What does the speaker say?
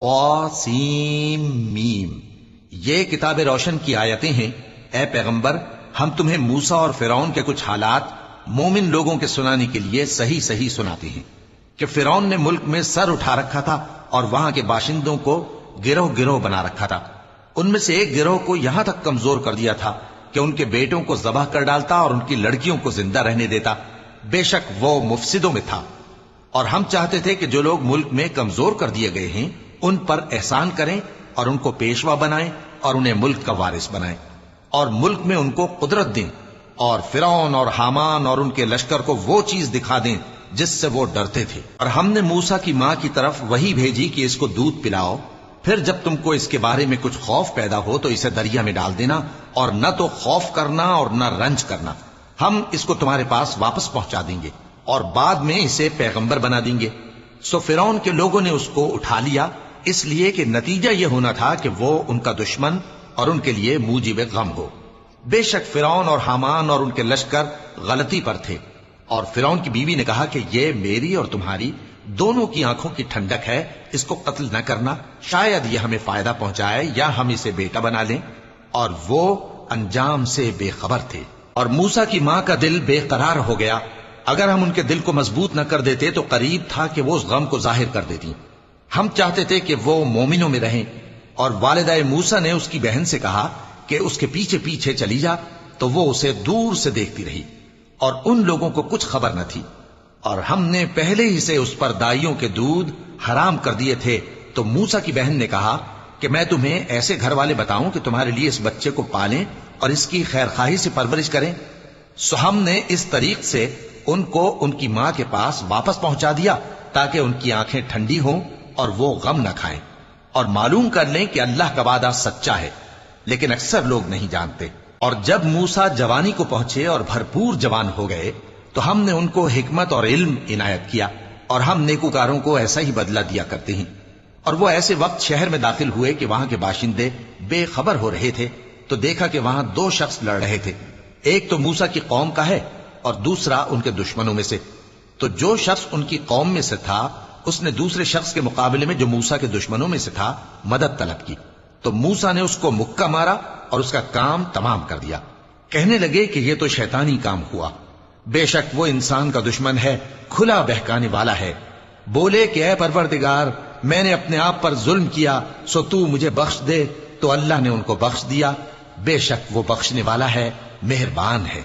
قاسم میم، یہ کتاب روشن کی آیتیں ہیں۔ اے پیغمبر، ہم تمہیں موسیٰ اور فرعون کے کچھ حالات مومن لوگوں کے سنانے کے لیے صحیح صحیح سناتے ہیں کہ فرعون نے ملک میں سر اٹھا رکھا تھا اور وہاں کے باشندوں کو گروہ گروہ بنا رکھا تھا۔ ان میں سے ایک گروہ کو یہاں تک کمزور کر دیا تھا کہ ان کے بیٹوں کو ذبح کر ڈالتا اور ان کی لڑکیوں کو زندہ رہنے دیتا۔ بے شک وہ مفسدوں میں تھا۔ اور ہم چاہتے تھے کہ جو لوگ ملک میں کمزور کر دیے گئے ہیں ان پر احسان کریں اور ان کو پیشوا بنائیں اور انہیں ملک کا وارث بنائیں اور ملک میں ان کو قدرت دیں، اور فرعون اور حامان اور ان کے لشکر کو وہ چیز دکھا دیں جس سے وہ ڈرتے تھے۔ اور ہم نے موسیٰ کی ماں کی طرف وہی بھیجی کہ اس کو دودھ پلاؤ، پھر جب تم کو اس کے بارے میں کچھ خوف پیدا ہو تو اسے دریا میں ڈال دینا، اور نہ تو خوف کرنا اور نہ رنج کرنا، ہم اس کو تمہارے پاس واپس پہنچا دیں گے اور بعد میں اسے پیغمبر بنا دیں گے۔ سو فرعون کے لوگوں نے اس کو اٹھا لیا، اس لیے کہ نتیجہ یہ ہونا تھا کہ وہ ان کا دشمن اور ان کے لیے موجب غم ہو۔ بے شک فرعون اور حامان اور ان کے لشکر غلطی پر تھے۔ اور فرعون کی بیوی نے کہا کہ یہ میری اور تمہاری دونوں کی آنکھوں کی ٹھنڈک ہے، اس کو قتل نہ کرنا، شاید یہ ہمیں فائدہ پہنچائے یا ہم اسے بیٹا بنا لیں۔ اور وہ انجام سے بے خبر تھے۔ اور موسیٰ کی ماں کا دل بے قرار ہو گیا۔ اگر ہم ان کے دل کو مضبوط نہ کر دیتے تو قریب تھا کہ وہ اس غم کو ظاہر کر دیتی۔ ہم چاہتے تھے کہ وہ مومنوں میں رہیں۔ اور والدہ موسیٰ نے اس کی بہن سے کہا کہ اس کے پیچھے پیچھے چلی جا، تو وہ اسے دور سے دیکھتی رہی اور ان لوگوں کو کچھ خبر نہ تھی۔ اور ہم نے پہلے ہی سے اس پر دائیوں کے دودھ حرام کر دیے تھے۔ تو موسیٰ کی بہن نے کہا کہ میں تمہیں ایسے گھر والے بتاؤں کہ تمہارے لیے اس بچے کو پالیں اور اس کی خیر خواہی سے پرورش کریں۔ سو ہم نے اس طریق سے ان کو ان کی ماں کے پاس واپس پہنچا دیا تاکہ ان کی آنکھیں ٹھنڈی ہوں اور وہ غم نہ کھائیں، اور معلوم کر لیں کہ اللہ کا وعدہ سچا ہے، لیکن اکثر لوگ نہیں جانتے۔ اور جب موسیٰ جوانی کو پہنچے اور بھرپور جوان ہو گئے تو ہم نے ان کو حکمت اور علم عنایت کیا، اور ہم نیکوکاروں کو ایسا ہی بدلہ دیا کرتے ہیں۔ اور وہ ایسے وقت شہر میں داخل ہوئے کہ وہاں کے باشندے بے خبر ہو رہے تھے، تو دیکھا کہ وہاں دو شخص لڑ رہے تھے، ایک تو موسیٰ کی قوم کا ہے اور دوسرا ان کے دشمنوں میں سے۔ تو جو شخص ان کی قوم میں سے تھا اس نے دوسرے شخص کے مقابلے میں جو موسیٰ کے دشمنوں میں سے تھا مدد طلب کی، تو موسیٰ نے اس کو مکہ مارا اور اس کا کام تمام کر دیا۔ کہنے لگے کہ یہ تو شیطانی کام ہوا، بے شک وہ انسان کا دشمن ہے، کھلا بہکانے والا ہے۔ بولے کہ اے پروردگار، میں نے اپنے آپ پر ظلم کیا، سو تو مجھے بخش دے۔ تو اللہ نے ان کو بخش دیا، بے شک وہ بخشنے والا ہے، مہربان ہے۔